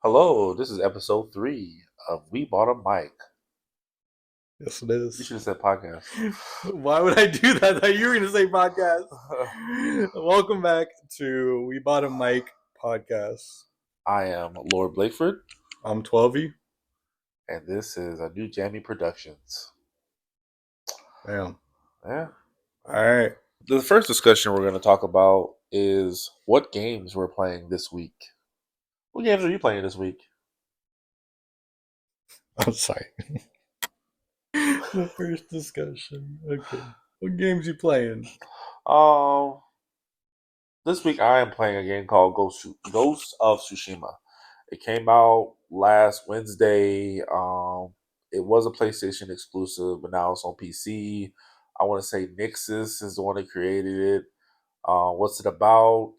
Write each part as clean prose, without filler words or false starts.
Hello, this is episode 3 of We Bought a Mic. Yes, it You is. should have said podcast. Why would I do that? I thought you were going to say podcast. Welcome back to We Bought a Mic podcast. I am Lord Blakeford, I'm Twelvyian. and this is a new Jammy Productions. Damn. Yeah. All right. The first discussion we're going to talk about is what games we're playing this week. What games are you playing this week? I'm sorry. The first discussion. Okay. What games you playing? Um, this week I am playing a game called Ghost of Tsushima. It came out last Wednesday. It was a PlayStation exclusive, but now it's on PC. I want to say Nixus is the one that created it. What's it about?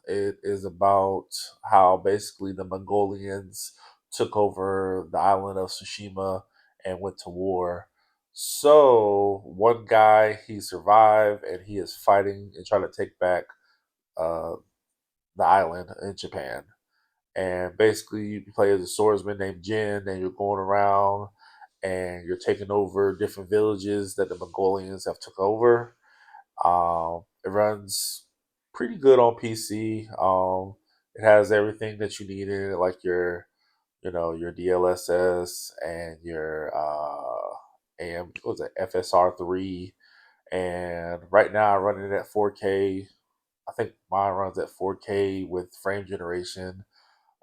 It is about how basically the Mongolians took over the island of Tsushima and went to war. So one guy, he survived and he is fighting and trying to take back uh, the island in Japan. And basically, you play as a swordsman named Jin, and you're going around and you're taking over different villages that the Mongolians have took over. It runs pretty good on PC. It has everything that you need in it, like your DLSS and your AM, what was it, FSR3. And right now, I'm running it at 4K. I think mine runs at 4K with frame generation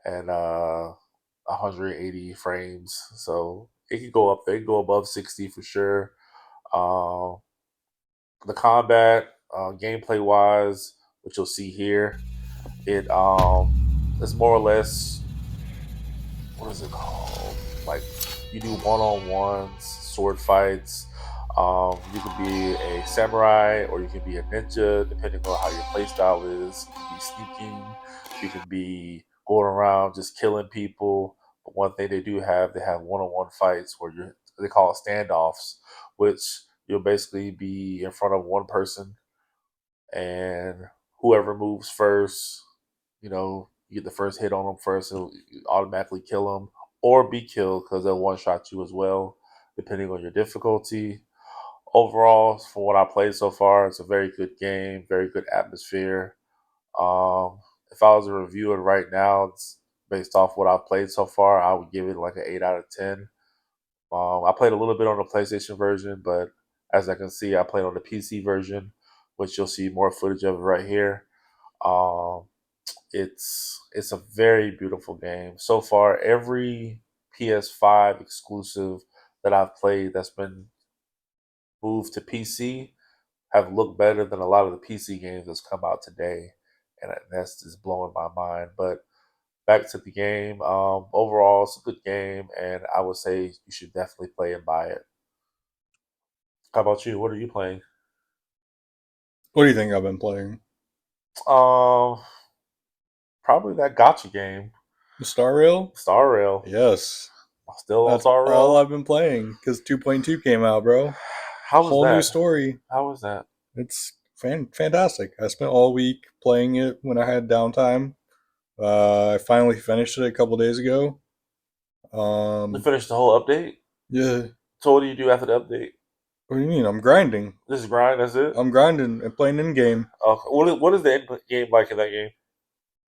and 180 frames. So it could go up there, it could go above 60 for sure. Uh, the combat, gameplay wise, which you'll see here, it is more or less, what is it called? Like you do one on ones, sword fights. You can be a samurai or you can be a ninja, depending on how your playstyle is. You can be sneaking, you can be going around just killing people. But one thing they have one on one fights where they call it standoffs, which you'll basically be in front of one person and whoever moves first, you get the first hit on them first, it'll automatically kill them or be killed because they'll one shot you as well, depending on your difficulty. Overall, from what I played so far, it's a very good game, very good atmosphere. If I was to review it right now, it's based off what I've played so far, I would give it like an 8 out of 10. I played a little bit on the PlayStation version, but as I can see, I played on the PC version, which you'll see more footage of right here. Um, it's a very beautiful game so far. Every PS5 exclusive that I've played that's been moved to PC have looked better than a lot of the PC games that's come out today, and that's just blowing my mind. But back to the game. Overall, it's a good game, and I would say you should definitely play and buy it. How about you? What are you playing? What do you think I've been playing? Um, Probably that gotcha game, Star Rail? Star Rail. Yes. Still on That's Star all Rail. I've been playing because 2.2 came out, bro. How was Whole new that? story. How was that? It's fantastic. I spent all week playing it when I had downtime. I finally finished it a couple days ago. You Um, finished the whole update. yeah. So what do you do after the update? What do you mean? I'm grinding. This is grind. That's it. I'm grinding and playing in game. What is the end game like in that game?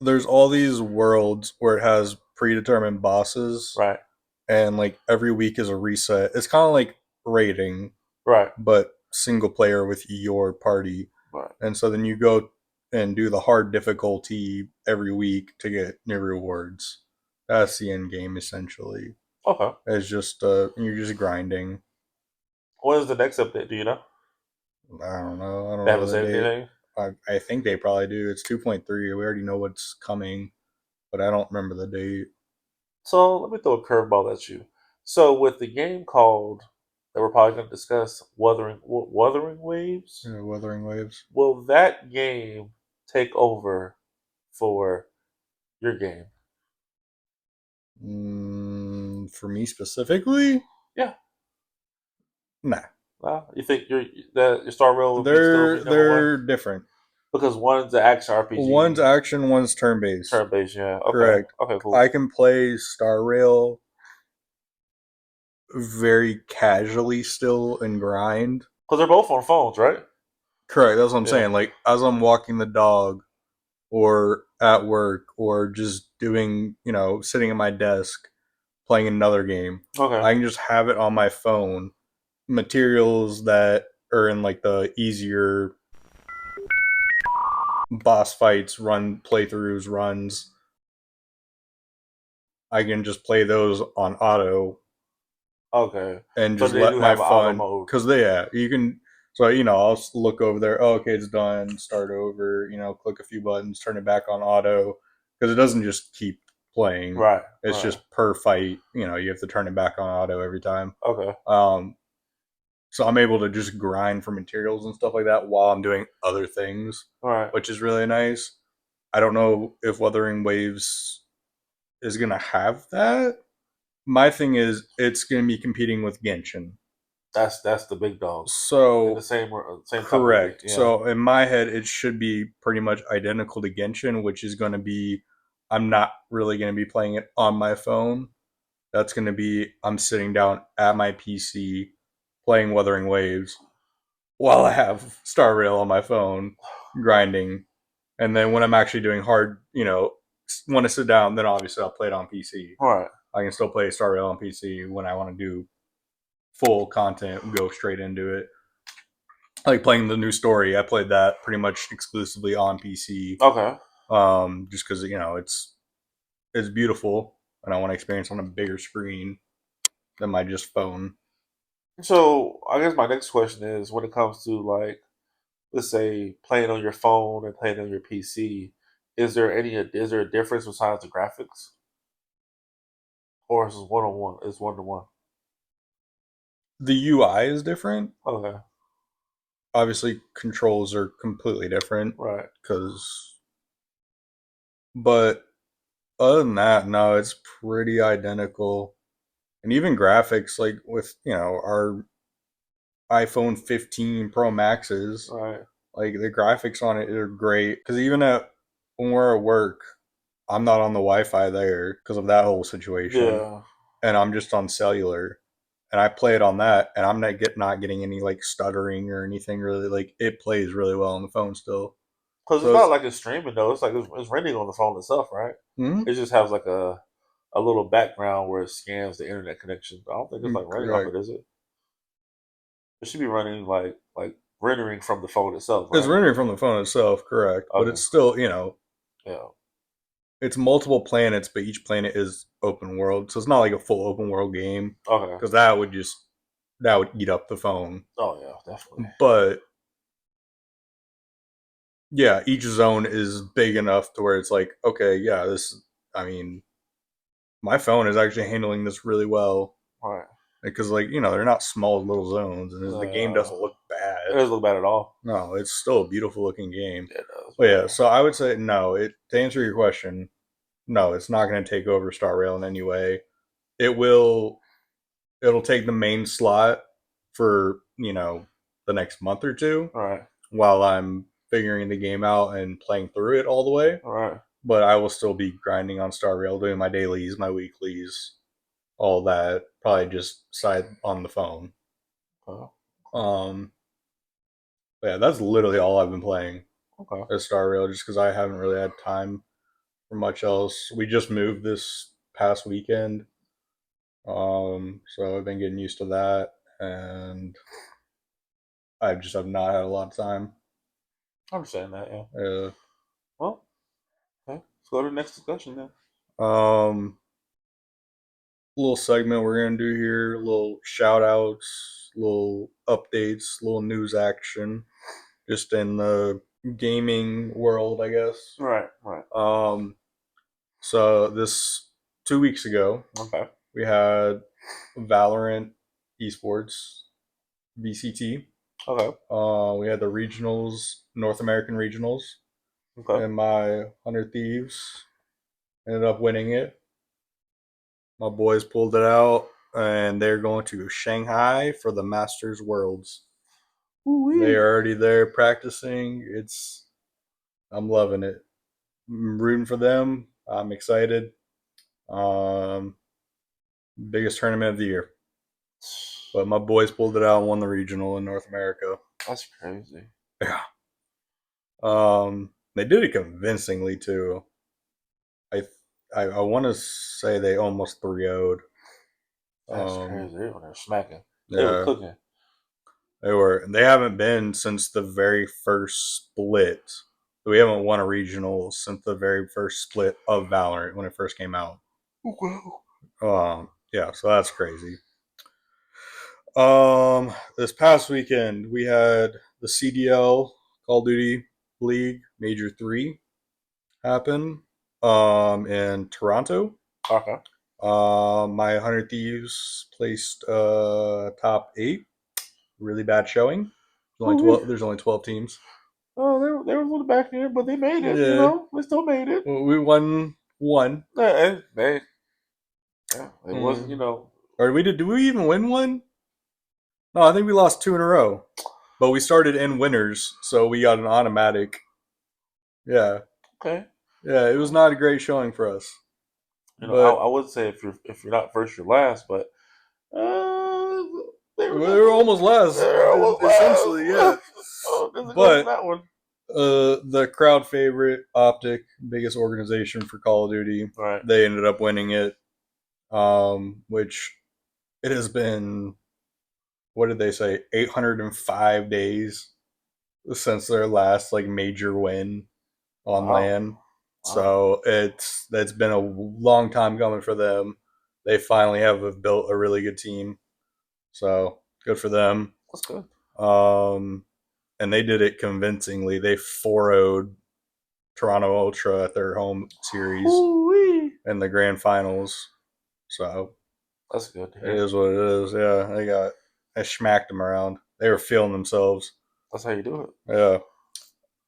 There's all these worlds where it has predetermined bosses, Right. and like every week is a reset. It's kind of like raiding, Right. but single player with your party. Right. And so then you go and do the hard difficulty every week to get new rewards. That's the end game essentially. Okay. It's just you're just grinding. When is the next update? Do you know? I don't know. I don't They know haven't the said date. anything. I think they probably do. It's 2.3. We already know what's coming, but I don't remember the date. So let me throw a curveball at you. So with the game called that we're probably going to discuss, Wuthering Waves, Yeah, Wuthering Waves. will that game take over for your game? For me specifically, Yeah. nah. You think your Star Rail will be still They're be number one? they're different. Because one's an action One's RPG, action, one's turn based. turn based. Yeah. Okay. Correct. Okay. Cool. I can play Star Rail very casually still and grind. Because they're both on phones, right? Correct. That's what I'm Yeah. saying. Like as I'm walking the dog or at work or just doing, sitting at my desk playing another game, Okay. I can just have it on my phone. Materials that are in like the easier boss fights, playthroughs, runs, I can just play those on auto Okay. and So just they let do my have an auto phone, mode. because you can. So I'll look over there. Oh, okay, it's done. Start over. Click a few buttons, turn it back on auto, because it doesn't just keep playing. Right. It's Right. just per fight. You have to turn it back on auto every time. Okay. Um, so I'm able to just grind for materials and stuff like that while I'm doing other things, All right. which is really nice. I don't know if Wuthering Waves is gonna have that. My thing is, it's gonna be competing with Genshin. That's the big dog in the So same type of game. correct. Yeah. So in my head, it should be pretty much identical to Genshin, which is going to be I'm not really going to be playing it on my phone. That's going to be I'm sitting down at my PC playing Wuthering Waves while I have Star Rail on my phone grinding. And then when I'm actually doing hard, want to sit down, then obviously I'll play it on PC. All right. I can still play Star Rail on PC when I want to do full content, go straight into it. Like playing the new story, I played that pretty much exclusively on PC. Okay. Just because it's beautiful, and I want to experience on a bigger screen than my just phone. So I guess my next question is, when it comes to like, let's say playing on your phone and playing on your PC, is there a difference besides the graphics, or is it one on one? It's one to one. The UI is different. Okay. Obviously, controls are completely different Right. because, but other than that, no, it's pretty identical. And even graphics, like with our iPhone 15 Pro Maxes, Right. like the graphics on it are great. Because even when we're at work, I'm not on the Wi-Fi there because of that whole situation, Yeah. and I'm just on cellular, and I play it on that, and I'm not getting any like stuttering or anything really. Like it plays really well on the phone still. Because it's So not it's like it's streaming though. It's like it's rendering on the phone itself, right? mm, It just has like a little background where it scans the internet connection. I don't think it's like running off it, correct. is it? It should be running like rendering from the phone itself, It's right? rendering from the phone itself, correct, but Okay. it's still Yeah. it's multiple planets, but each planet is open world, so it's not like a full open world game Okay. because that would eat up the phone. Oh yeah, definitely. But yeah, each zone is big enough to where it's like, okay, yeah, this. I mean, my phone is actually handling this really well All right. because, like, they're not small little zones, and the game Uh, doesn't look it bad. doesn't look bad at all. No, it's still a beautiful looking game. Yeah, it does. But yeah, Yeah. so I would say no. To answer your question, no, it's not going to take over Star Rail in any way. It will. It'll take the main slot for the next month or two All right. while I'm figuring the game out and playing through it all the way. All right. But I will still be grinding on Star Rail, doing my dailies, my weeklies, all that. Probably just side on the phone. Okay. Um, but yeah, that's literally all I've been playing Okay. at Star Rail, just because I haven't really had time for much else. We just moved this past weekend, so I've been getting used to that, and I just have not had a lot of time. I understand that. Yeah. Uh, Well. Okay. Let's go to the next discussion then. um, little segment we're gonna do here, little shout outs, little updates, little news action, just in the gaming world, I guess. Right. Right. Um, so this 2 weeks ago, Okay. we had Valorant esports VCT. Okay. We had the regionals, North American regionals, Okay. and my 100 Thieves ended up winning it. My boys pulled it out, and they're going to Shanghai for the Masters Worlds. They Woo-wee. are already there practicing. It's I'm loving it. I'm rooting for them. I'm excited. Um, Biggest tournament of the year. But my boys pulled it out and won the regional in North America. That's crazy. Yeah. They did it convincingly too. I I want to say they almost 3-0'd. That's crazy. They were smacking. They were Yeah, cooking. they were. They haven't been since the very first split. We haven't won a regional since the very first split of Valorant when it first came out. Wow. Yeah, so that's crazy. This past weekend we had the CDL Call of Duty League Major 3 happen in Toronto. Okay. My 100 Thieves placed top 8. Really bad showing. Ooh-wee. There's only 12 teams. Oh, they were a little back there, but they made it. You Yeah, know, they still made it. well, we won one. Yeah, it wasn't. You Mm. know, Or we did? Do we even win one? No, I think we lost 2 in a row. But we started in winners, so we got an automatic. Yeah, okay. yeah. It was not a great showing for us, You know, I but would say if you're not first, you're last, but uh, they we were were almost last, they were almost essentially. Yeah, last. Oh, doesn't go from but that one. the crowd favorite, Optic, biggest organization for Call of Duty, Right. they ended up winning it. Which it has been, what did they say, 805 days since their last like major win on Wow. LAN. Wow. So that's been a long time coming for them. They finally have built a really good team. So good for them. That's good. Um, and they did it convincingly. They 4-0'd Toronto Ultra at their home series Ooh-wee. in the grand finals. So That's good to it hear. is what it is. Yeah, I smacked them around. They were feeling themselves. That's how you do it. Yeah.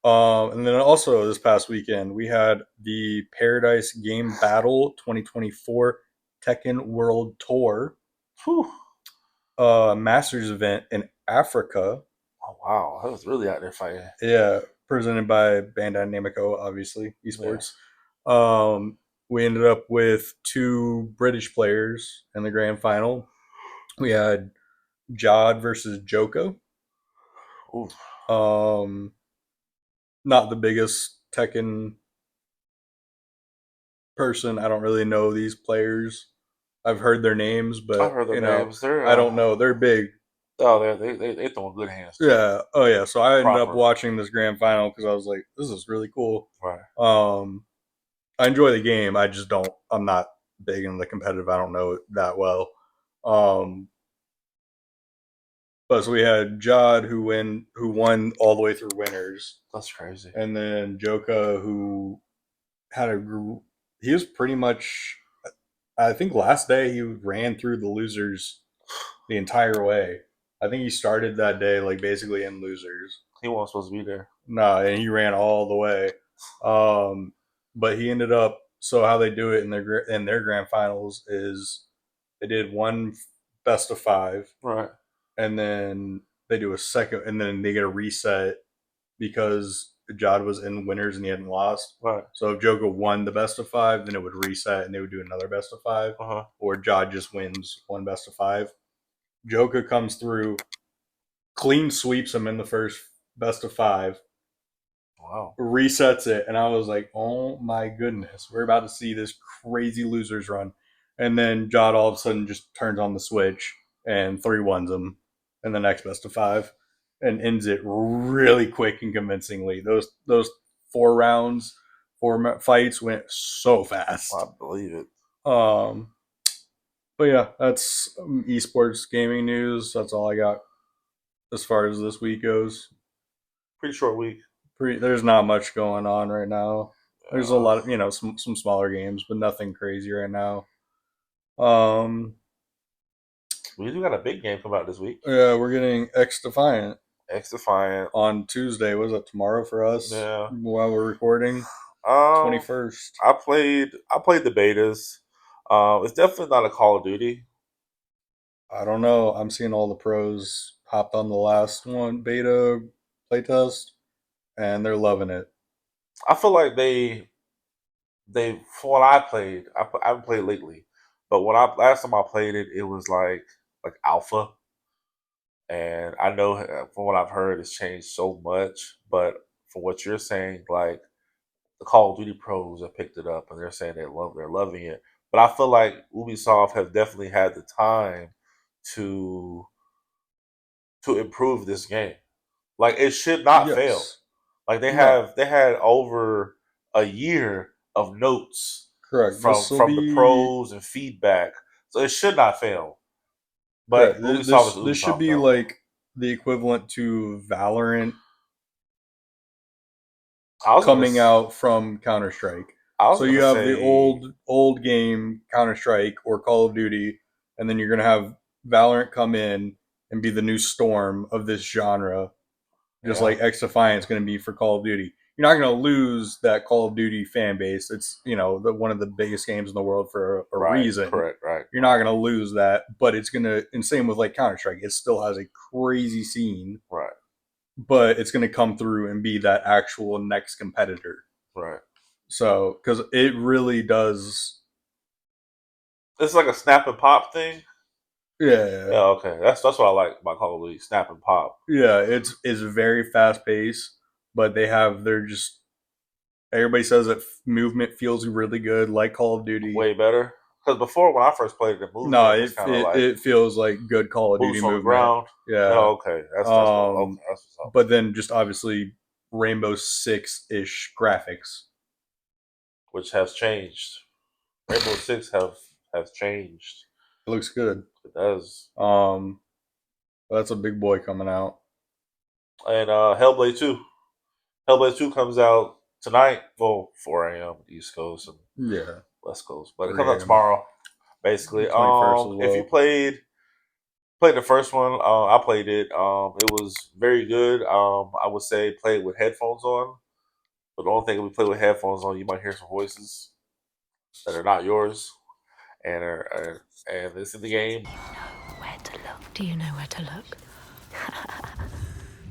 And then also this past weekend we had the Paradise Game Battle 2024 Tekken World Tour Whew. Masters event in Africa. Oh wow, I was really out there fighting. Yeah, presented by Bandai Namco, obviously Yeah. esports. Um, we ended up with 2 British players in the grand final. We had Jod versus Joko. Ooh. Um, Not the biggest Tekken person. I don't really know these players. I've heard their names, I've but heard their names. They're I don't know. They're big. oh they throwing good hands too. Yeah. Oh yeah. So I ended up Proper. watching this grand final because I was like, this is really cool. Right. I enjoy the game. I just don't. I'm not big in the competitive. I don't know it that well. Um, but so we had Jod who won all the way through winners, That's crazy. and then Joka who had a he was pretty much, I think last day he ran through the losers the entire way. I think he started that day like basically in losers. He wasn't supposed to be there. No, and he ran all the way. Um, but he ended up. So how they do it in their grand finals is they did one best of 5, Right. and then they do a second, and then they get a reset because Jod was in winners and he hadn't lost. Right. So if Joker won the best of 5, then it would reset and they would do another best of 5. Uh huh. Or Jod just wins one best of 5. Joker comes through, clean sweeps him in the first best of 5, Wow. resets it, and I was like, "Oh my goodness, we're about to see this crazy losers run." And then Jod all of a sudden just turns on the switch and 3-1s him in the next best of 5, and ends it really quick and convincingly. Those 4 rounds, 4 fights went so fast. I believe it. Um, but yeah, that's esports gaming news. That's all I got as far as this week goes. Pretty short week. There's not much going on right now. There's a Uh, lot of some smaller games, but nothing crazy right now. Um, we do got a big game come out this week. yeah, we're getting X Defiant X Defiant. on Tuesday. Was it tomorrow for us Yeah. while we're recording? Um, 21st. I played the betas. It's definitely not a Call of Duty. I don't know. I'm seeing all the pros hopped on the last one beta playtest, and they're loving it. I feel like they for what I played, I haven't played lately, but when I last time I played it, it was like alpha, and I know from what I've heard, it's changed so much. But from what you're saying, like the Call of Duty pros have picked it up, and they're saying they're loving it. But I feel like Ubisoft have definitely had the time to improve this game. Like it should not fail. Yes. Like No. they had over a year of notes Correct. This will from the be pros and feedback, so it should not fail. correct. But Ubisoft is This should Ubisoft be though. like the equivalent to Valorant I was gonna coming out from Counter Strike. I was So you gonna have the say old game Counter Strike or Call of Duty, and then you're gonna have Valorant come in and be the new storm of this genre, just yeah, like X Defiance going to be for Call of Duty. You're not going to lose that Call of Duty fan base. It's one of the biggest games in the world for a right, reason. correct, right, You're not right, going to lose that, but it's going to. And same with like Counter Strike, it still has a crazy scene, right, but it's going to come through and be that actual next competitor. right. So because it really does, It's like a snap and pop thing. yeah, Yeah, okay. That's what I like about Call of Duty. Snap and pop. yeah. It's very fast paced, but they're just everybody says that movement feels really good, like Call of Duty. Way better. Because before when I first played it, the No, movement was kinda like it feels like good Call of Duty boots on the movement. ground. Yeah. Oh, okay. Um, That's what's up. but then just obviously Rainbow Six ish graphics. Which has changed. Rainbow Six have changed. It looks good. It does. Um, that's a big boy coming out. And Hellblade 2. Hellblade 2 comes out tonight. Well, 4 a.m. East Coast and Yeah, West Coast. But it comes out 3 a.m. tomorrow, basically. 21st as If you well. played the first one, I played it. It was very good. I would say play it with headphones on. But the only thing if we play with headphones on, you might hear some voices that are not yours, and it's in the game. Where to look? Do you know where to look?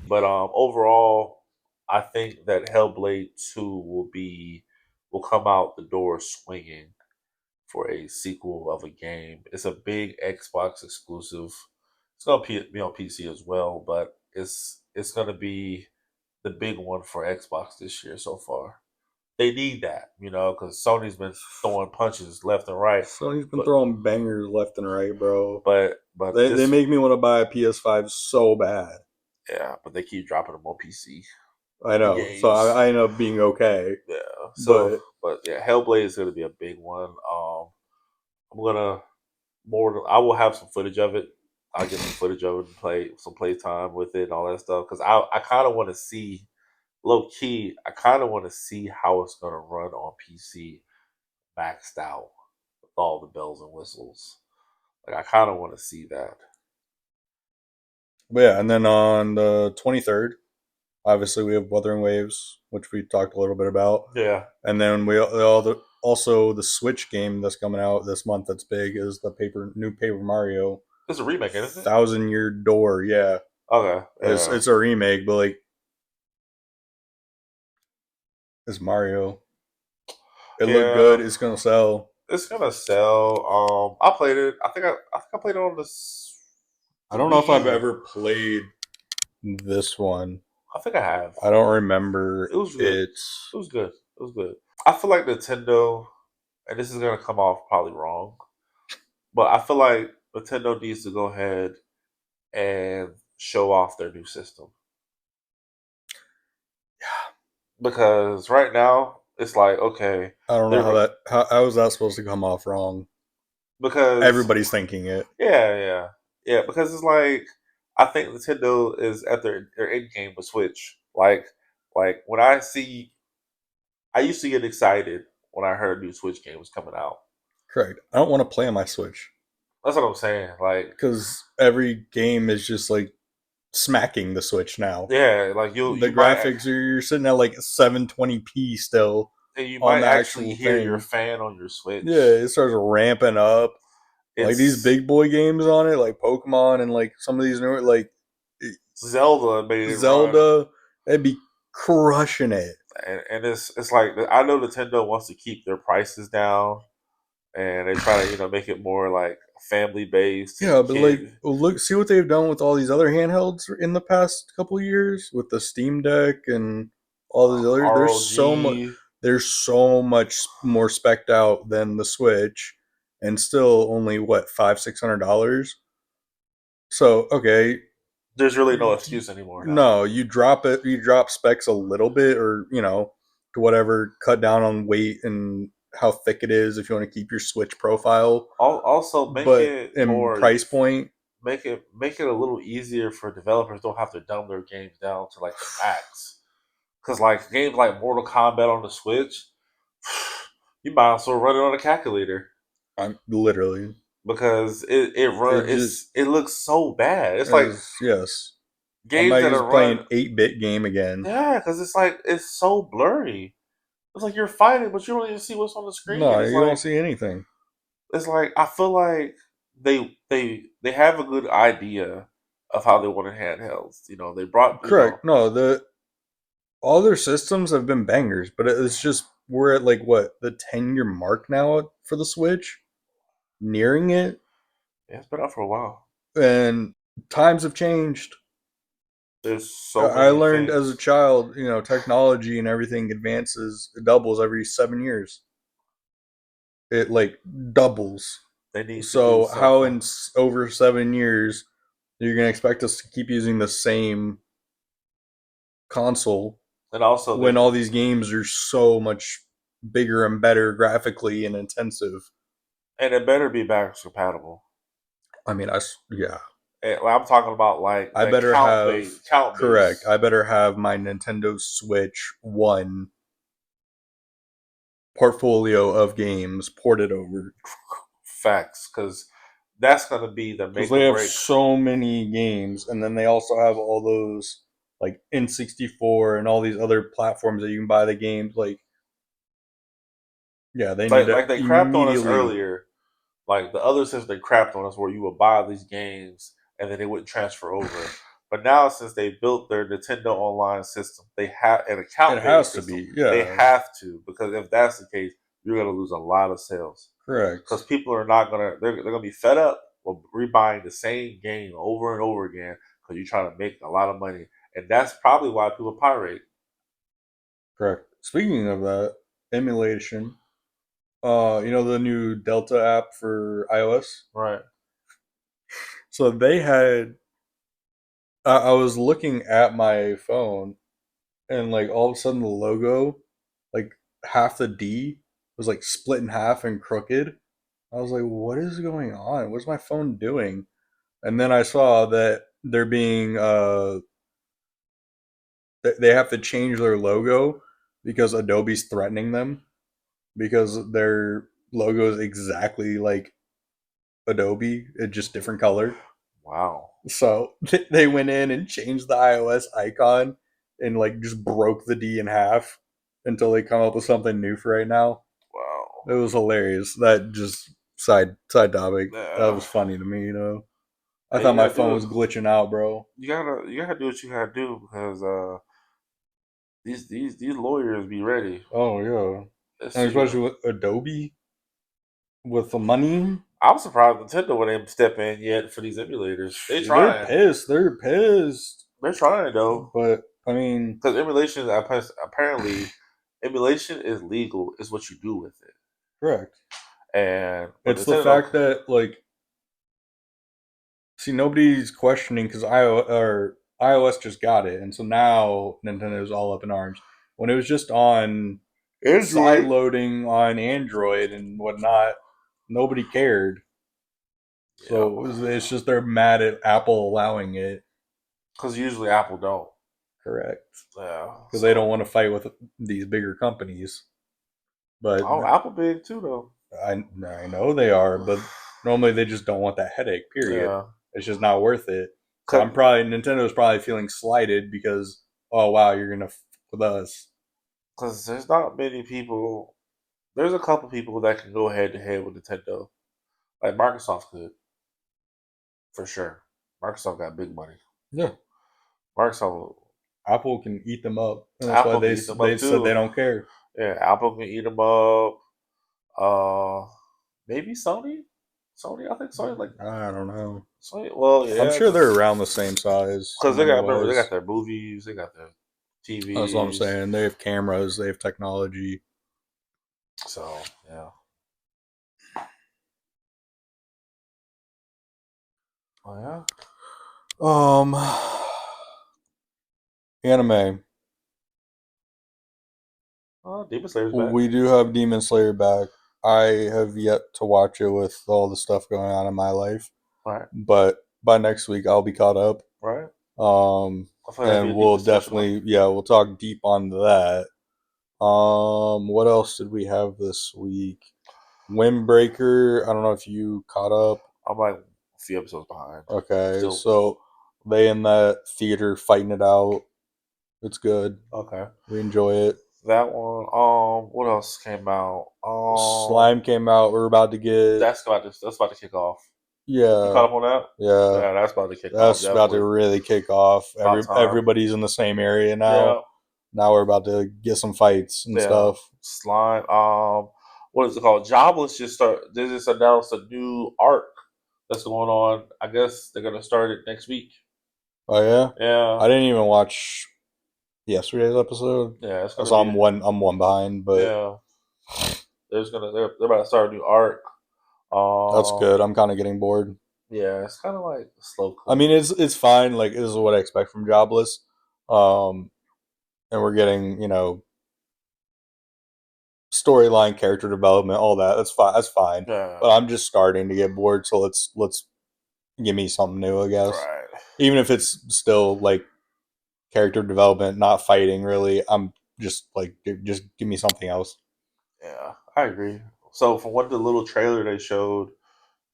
But overall, I think that Hellblade 2 will come out the door swinging for a sequel of a game. It's a big Xbox exclusive. It's gonna be on PC as well, but it's gonna be the big one for Xbox this year so far. They need that, because Sony's been throwing punches left and right. Sony's been But throwing bangers left and right, bro. but They this make me want to buy a PS5 so bad. yeah, but they keep dropping them on PC I know. So games. I end up being okay. Yeah. So, But but yeah, Hellblade is going to be a big one. I'm gonna I will have some footage of it. I'll get some footage of it and play some playtime with it and all that stuff because I kind of want to see low key. I kind of want to see how it's going to run on PC maxed out with all the bells and whistles. Like I kind of want to see that. yeah, and then on the 23rd, obviously we have Wuthering Waves, which we talked a little bit about, Yeah, and then also the Switch game that's coming out this month that's big is the new Paper Mario it's a remake, isn't it? Thousand Year Door. Yeah, Okay, yeah, it's a remake, but like it's Mario. It looked yeah. good. It's gonna sell. It's gonna sell. I played it. I think I played it on I the don't know if Wii I've U. ever played this one. I think I have. I don't remember It was good. it. It was good. It was good. I feel like Nintendo, and this is gonna come off probably wrong, but I feel like Nintendo needs to go ahead and show off their new system because right now it's like okay, I don't know they're how is that supposed to come off wrong? because Everybody's thinking it. yeah, because it's like I think Nintendo is at their end game with Switch. Like when I used to get excited when I heard a new Switch game was coming out. Correct. I don't want to play on my Switch That's what I'm saying. Like, because every game is just like smacking the Switch now. yeah, like The graphics are you're sitting at like 720p still you on might the actually actual hear your thing. fan on your Yeah, Switch. it starts ramping up. Like these It's big boy games on it, like Pokemon and like some of these newer like Zelda made it run. Zelda, they'd be crushing it. and it's like I know Nintendo wants to keep their prices down, and they try to make it more like family based to Yeah, the but like, kid. look, see what they've done with all these other handhelds in the past couple years with the Steam Deck and all these other. ROG. There's so much more specced out than the Switch, and still only what $500-600. So okay, There's really no excuse anymore now. no, you drop it, you drop specs a little bit, or to whatever, cut down on weight and how thick it is if you want to keep your Switch profile, Also, make but it in more price point. make it a little easier for developers. Don't have to dumb their games down to like the max. Because like games like Mortal Kombat on the Switch, you might as well run it on a calculator I'm literally because it just it looks so bad. It's like as yes. I'm games like that are just playing run 8-bit game again. yeah, because it's like it's so blurry. It's like you're fighting, but you don't even see what's on the screen. No, you don't see anything. It's like I feel like they have a good idea of how they want to handhelds. They brought Correct. No, the all their systems have been bangers, but it's just we're at like what the 10-year mark now for the Switch, nearing it, yeah, it's been out for a while. and times have changed. There's so I many learned as a things child, technology and everything advances, it doubles every 7 years. It like doubles. they need to do So how something, in over 7 years you're gonna expect us to keep using the same console and also when all these games are so much bigger and better graphically and intensive? it better be backwards compatible. I mean, yeah, And I'm talking about like I the better have count correct. base I better have my Nintendo Switch One portfolio of games ported over facts because that's gonna be the because make or they have break. so many games, and then they also have all those like N64 and all these other platforms that you can buy the games. Like, yeah, they need to Like they crapped on us immediately. earlier. Like the other since they crapped on us, where you would buy these games and then they wouldn't transfer over. But now, since they built their Nintendo Online system, they have an It account-based has to system. be, They yeah, have to because if that's the case, you're going to lose a lot of sales correct, because people are not gonna they're gonna be fed up with rebuying the same game over and over again because you're trying to make a lot of money, and that's probably why people pirate. correct. Speaking of that, emulation, the new Delta app for iOS. Right. So they had. I was looking at my phone, and like all of a sudden the logo, like half the D was like split in half and crooked. I was like, what is going on? What's my phone doing? And then I saw that they're being they have to change their logo because Adobe's threatening them because their logo is exactly like Adobe, it's just different color. Wow. So they went in and changed the iOS icon and like just broke the D in half until they come up with something new for right now. Wow. It was hilarious. That just side topic. That Yeah. was funny to me. I Hey, thought my phone was glitching out, bro. you gotta do what you gotta do because these lawyers be ready. Oh yeah, It's and especially with Adobe with the money. I'm surprised Nintendo wouldn't step in yet for these emulators. They They're trying. pissed. They're pissed. They're trying though. But I mean, Because apparently emulation is legal. Is what you do with it. correct. And but It's the Nintendo, fact that like, see, nobody's questioning because iOS just got it, and so now Nintendo's all up in arms. When it was just on side Android, loading on Android and whatnot, nobody cared. yeah, So it's just they're mad at Apple allowing it. because usually Apple don't. Correct. Yeah, Because they don't so want to fight with these bigger companies. But oh, Apple big too though. I know they are, but normally they just don't want that headache. Period. Yeah, It's just not worth it. So because Nintendo's probably feeling slighted because oh wow you're gonna with us. there's not many people. There's a couple people that can go head to head with Nintendo. Like Microsoft could for sure. Microsoft got big money. Yeah. Microsoft. Apple can eat them up, and that's why Apple can eat them up they said they too. don't care. Yeah, Apple can eat them up. Uh, maybe Sony. Sony, I think Sony like I don't know. Sony. Well, I'm yeah, sure they're around the same size because they money got remember they wise. got their movies, they got their That's what I'm TVs. saying. They have cameras, they have technology. So yeah. Oh yeah. Um, anime. Oh, Demon Slayer's back. We do have Demon Slayer back. I have yet to watch it with all the stuff going on in my life, Right, but by next week I'll be caught up. right. Um, I feel like that'd be and a deep we'll discussion though. definitely, we'll talk deep on that. What else did we have this week? Windbreaker. I don't know if you caught up. I'm like a few episodes behind. Okay, Still so they in that theater fighting it out. It's good. okay. We enjoy it. That one. What else came out? Slime came out. We're about to get, That's about to kick off. You yeah, caught up on that? yeah. Yeah, that's about to kick off. That's about to Definitely really kick off. about time. Everybody's in the same area now. Yeah, Now we're about to get some fights and yeah. stuff. Slime. What is it called? Jobless just start. They just announced a new arc that's going on. I guess they're gonna start it next week. Oh yeah, Yeah, I didn't even watch yesterday's episode. yeah. It's gonna So be. I'm one behind, but Yeah, they're about to start a new arc. that's Um, good. I'm kind of getting bored. yeah, it's kind of like a slow I clip. mean, it's fine. Like this is what I expect from Jobless. Um, and we're getting storyline, character development, all that. That's fine. That's fine. Yeah, But I'm just starting to get bored. So let's give me something new. I guess right. even if it's still like character development, not fighting. Really, I'm just like just give me something else. Yeah, I agree. So from what the little trailer they showed,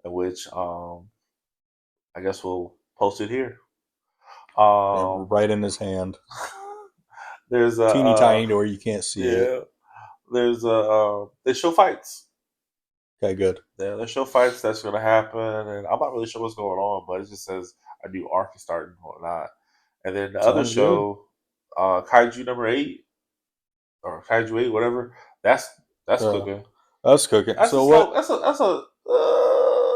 in which I guess we'll post it here. Yeah, Um, right in his hand, there's a teeny tiny to where you can't see it. yeah, there's a they show fights. Okay, good. Yeah, they show fights that's gonna happen, and I'm not really sure what's going on, but it just says a new arc is starting and whatnot. And then the other Sounds good. show, Kaiju number 8 or Kaiju 8, whatever. That's Yeah, cooking. that's cooking. That's a So slow. what? That's a.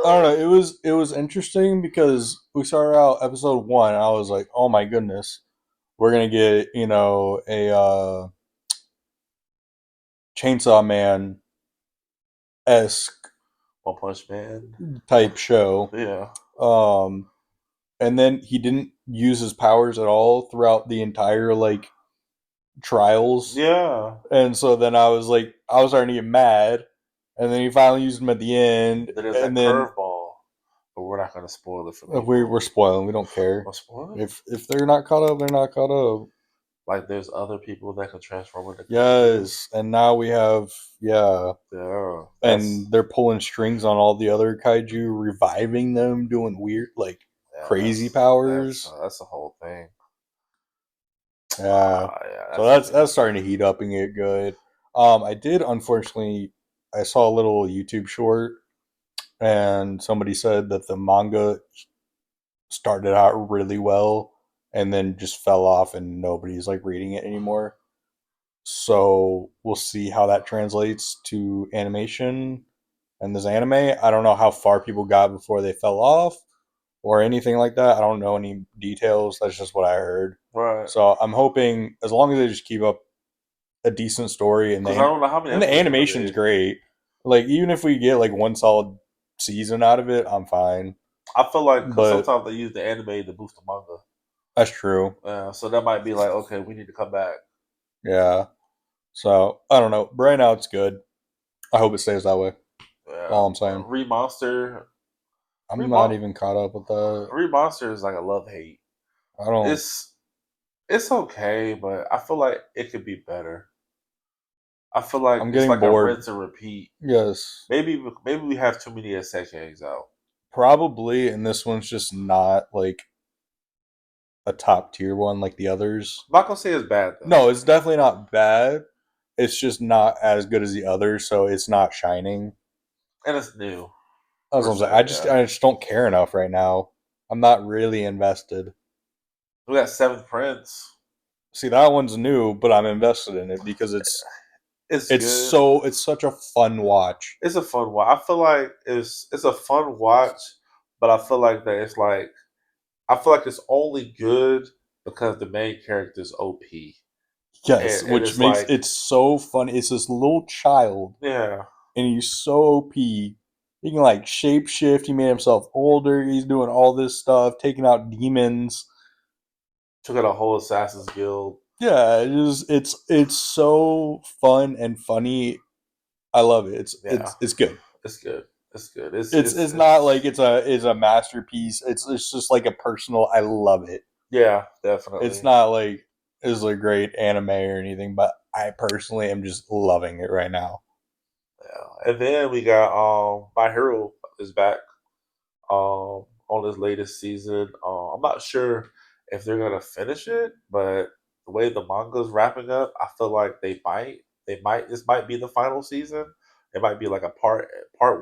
I don't know. It was interesting because we started out episode one, and I was like, oh my goodness, we're gonna get a Chainsaw Man esque One Punch Man. type show. Yeah. Um, and then he didn't use his powers at all throughout the entire like trials, Yeah. and so then I was starting to get mad, and then he finally used them at the end, Then there's and that then curveball, but we're not going to spoil it for we're people. spoiling. We don't care We'll spoil it? if they're not caught up, they're not caught up. Like there's other people that can transform into kaiju. Yes, and now we have Yeah. and they're pulling strings on all the other kaiju, reviving them, doing weird like crazy powers. That's the whole thing. Yeah, Yeah, so that's gonna be that's starting to heat up and get good. I did unfortunately. I saw a little YouTube short, and somebody said that the manga started out really well and then just fell off, and nobody's like reading it anymore. So we'll see how that translates to animation and this anime. I don't know how far people got before they fell off or anything like that. I don't know any details. That's just what I heard. right. So I'm hoping as long as they just keep up a decent story Because I don't know how many and the episodes they're gonna animation's be. great. Like even if we get like one solid season out of it, I'm fine. I feel like because But sometimes they use the anime to boost the manga. that's true. So that might be like, okay, we need to come back. Yeah. So I don't know. But right now it's good. I hope it stays that way. That's Yeah. all I'm saying. Remonster. I'm not Remon- even caught up with that. Remonster is like a love hate. I don't. It's it's okay, but I feel like it could be better. I feel like I'm it's getting like a bored. rinse and repeat. Yes. Maybe we have too many SKs out. Probably, and this one's just not like a top tier one like the others. I'm not gonna say it's bad though, No, it's definitely not bad. It's just not as good as the others, so it's not shining. and it's new That's per what I'm saying. se. Yeah, I just don't care enough right now. I'm not really invested. we got Seventh Prince. See, that one's new, but I'm invested in it because It's good. it's such a fun watch. It's a fun watch. I feel like it's a fun watch, but I feel like that it's like I feel like it's only good because the main character is OP, Yes, and which it's makes like it so fun. It's this little child, yeah, and he's so OP. He can like shapeshift. He made himself older. He's doing all this stuff, taking out demons. took out a whole Assassin's Guild. Yeah, it's so fun and funny. I love it. Yeah, It's good. it's good. It's good. It's It's not like it's a masterpiece. It's just like a personal. I love it. yeah, It's definitely. not like it's a great anime or anything, but I personally am just loving it right now. Yeah, and then we got My Hero is back on his latest season. I'm not sure if they're gonna finish it, but the way the manga's wrapping up, I feel like they might this might be the final season. It might be like a part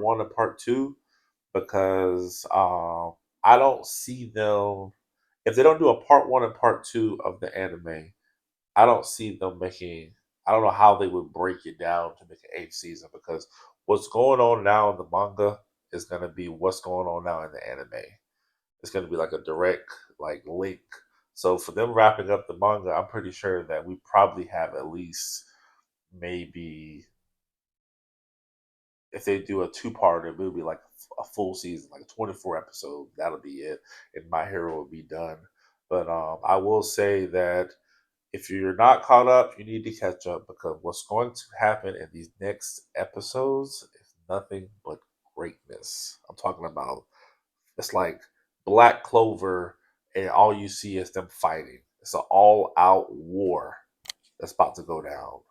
one and part two because I don't see them if they don't do a part one and part two of the anime. I don't see them making. I don't know how they would break it down to make an eighth season because what's going on now in the manga is going to be what's going on now in the anime. It's going to be like a direct like link. So for them wrapping up the manga, I'm pretty sure that we probably have at least maybe if they do a two-parter, it will be like a full season, like 24 episodes. That'll be it, and My Hero will be done. But I will say that if you're not caught up, you need to catch up because what's going to happen in these next episodes is nothing but greatness. I'm talking about it's like Black Clover, and all you see is them fighting. It's an all-out war that's about to go down.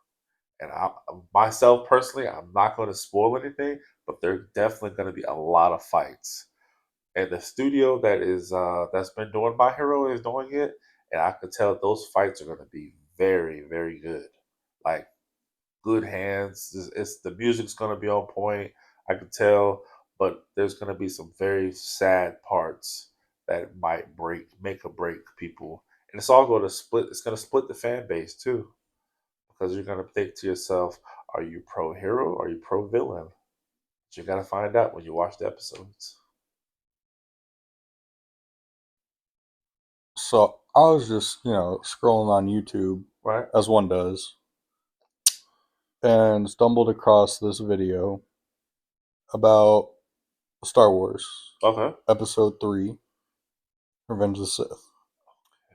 And I myself personally, I'm not going to spoil anything, but there's definitely going to be a lot of fights. And the studio that's been doing My Hero is doing it, and I could tell those fights are going to be very, very good. Like good hands. It's the music's going to be on point. I could tell, but there's going to be some very sad parts that might make or break people. And it's all going to split. It's going to split the fan base too, because you're going to think to yourself, are you pro hero or are you pro villain? But you got to find out when you watch the episodes. So I was just scrolling on YouTube Right? as one does, and stumbled across this video about Star Wars Okay. Episode 3, Revenge of the Sith.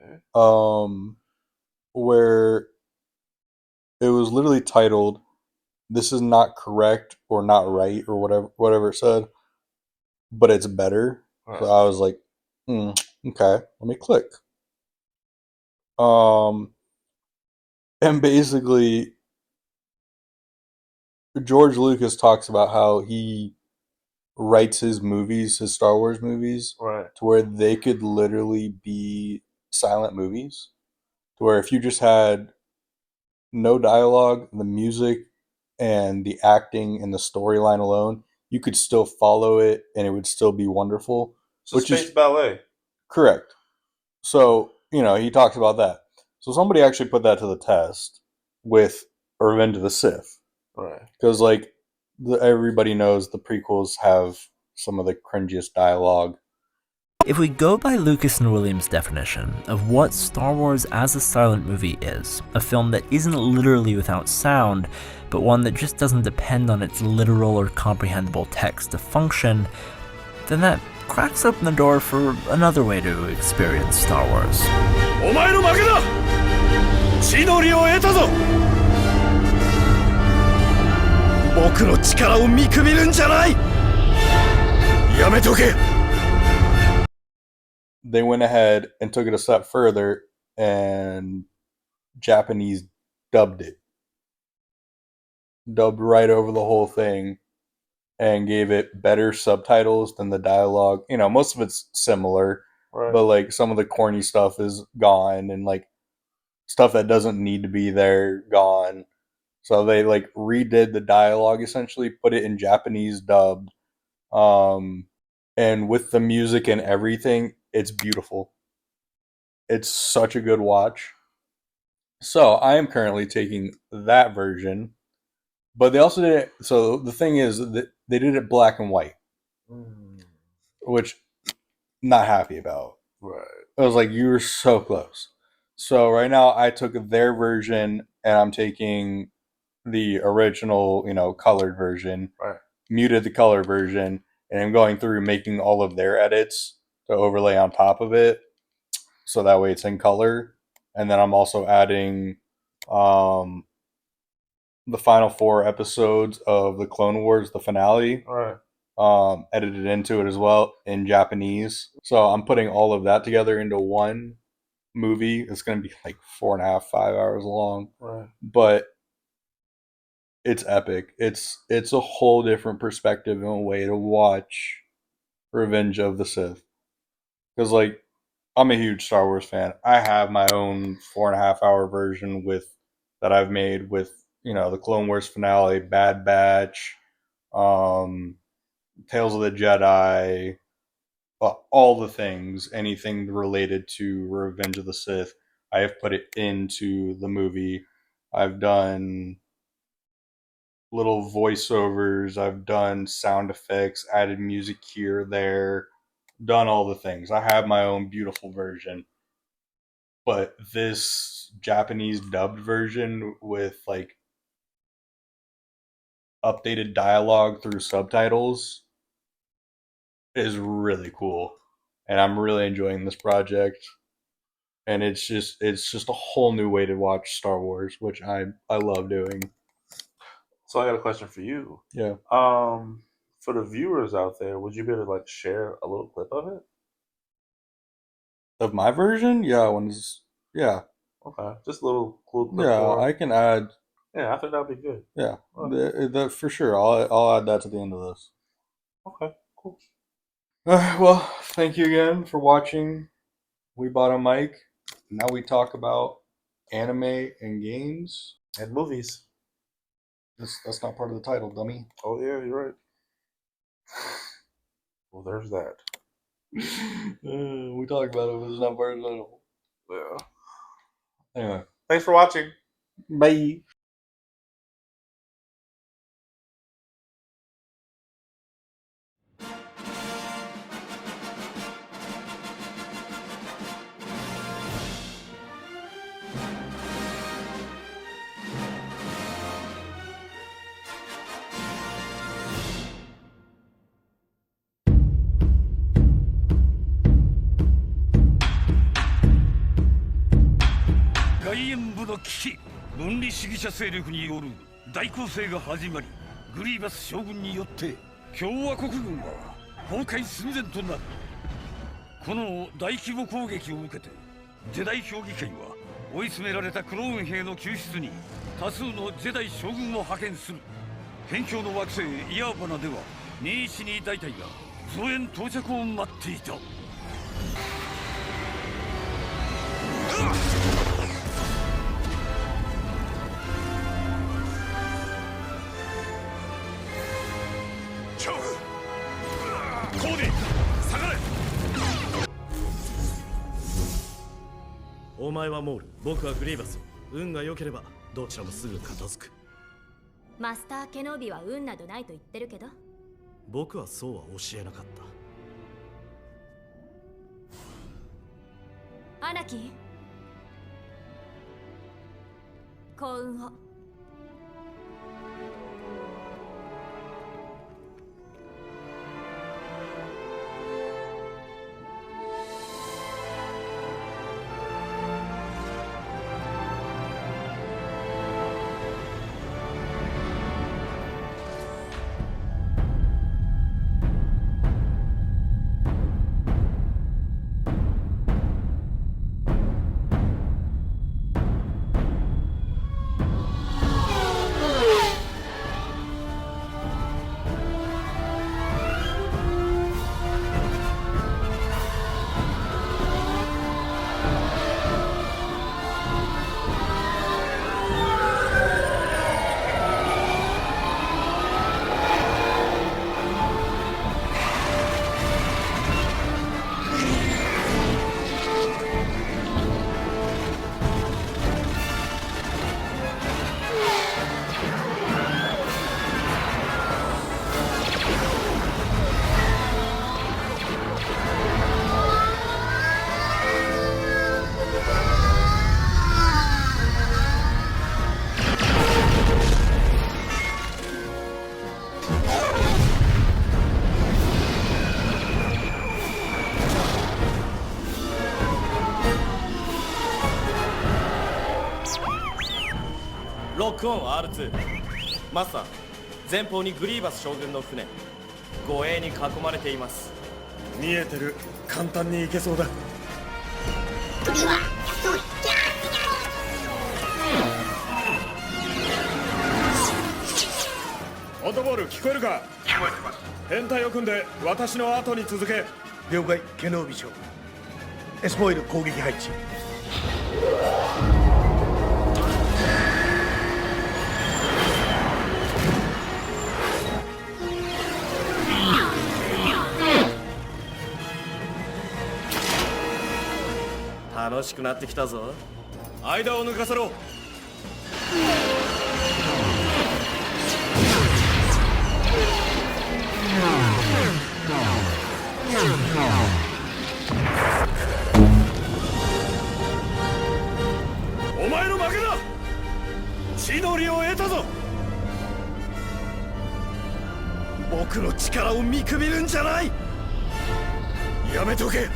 Okay. Um, where it was literally titled "This is not correct or not right" or whatever it said, but it's better. So Right. I was like, okay, let me click. Um, and basically, George Lucas talks about how he writes his movies, his Star Wars movies, Right. to where they could literally be silent movies. To where if you just had no dialogue, the music and the acting and the storyline alone, you could still follow it and it would still be wonderful, So which space is ballet. correct. Okay. So, he talks about that. So somebody actually put that to the test with Revenge of the Sith. Right. Because, like, everybody knows the prequels have some of the cringiest dialogue. If we go by Lucas and Williams' definition of what Star Wars as a silent movie is, a film that isn't literally without sound, but one that just doesn't depend on its literal or comprehensible text to function, then that cracks open the door for another way to experience Star Wars. お前の負けだ! 地の利を得たぞ! 僕の力を見くびるんじゃない! やめとけ! They went ahead and took it a step further and Japanese dubbed it. Dubbed right over the whole thing and gave it better subtitles than the dialogue. Most of it's similar, Right. but like some of the corny stuff is gone and like stuff that doesn't need to be there gone. So they like redid the dialogue essentially, put it in Japanese dubbed. And with the music and everything, it's beautiful. It's such a good watch. So I am currently taking that version, but they also did it. So the thing is that they did it black and white, which not happy about. Right. I was like, you were so close. So right now I took their version and I'm taking the original, colored version, Right. muted the color version, and I'm going through making all of their edits to overlay on top of it, so that way it's in color. And then I'm also adding um, the final 4 episodes of the Clone Wars, the finale, Right. edited into it as well in Japanese. So I'm putting all of that together into one movie. It's going to be like 4.5, 5 hours long, Right. but it's epic. It's a whole different perspective and a way to watch Revenge of the Sith. Because like I'm a huge Star Wars fan. I have my own 4.5 hour version that I've made with the Clone Wars finale, Bad Batch, um, Tales of the Jedi, all the things, anything related to Revenge of the Sith. I have put it into the movie. I've done little voiceovers, I've done sound effects, added music here, there, done all the things. I have my own beautiful version. But this Japanese dubbed version with like updated dialogue through subtitles is really cool. And I'm really enjoying this project. And it's just a whole new way to watch Star Wars, which I love doing. So I got a question for you. Yeah. For the viewers out there, would you be able to like share a little clip of it? Of my version? Yeah, yeah. Okay, just a little cool clip Yeah, for. I can add. Yeah, I think that'd be good. Yeah, Okay. that for sure. I'll add that to the end of this. Okay, cool. Well, thank you again for watching. We bought a mic. Now we talk about anime and games. And movies. That's not part of the title, dummy. Oh yeah, you're right. Well, there's that. We talked about it, but it's not part of the title. Yeah. Anyway, Thanks for watching. bye. 外縁部の危機、分離主義者勢力による大攻勢が始まり、グリーバス将軍によって共和国軍は崩壊寸前となる。この大規模攻撃を受けてジェダイ評議会は追い詰められたクローン兵の救出に多数のジェダイ将軍を派遣する。辺境の惑星イヤーバナでは212大隊が増援到着を待っていた。コーディ、下がれ。お前はモール、僕はグリーバス。運が良ければどちらもすぐ片付く。マスター・ケノービは運などないと言ってるけど、僕はそうは教えなかった。アナキン、幸運を。クオン R2 マスター、前方にグリーバス将軍の船護衛に囲まれています。見えてる。簡単に行けそうだ。オトボール聞こえるか？聞こえてます。編隊を組んで私の後に続け。了解。ケノービ将軍、エスポイル攻撃配置。楽しくなってきたぞ。間を抜かせろ。お前の負けだ。地の利を得たぞ。僕の力を見くびるんじゃない。やめとけ。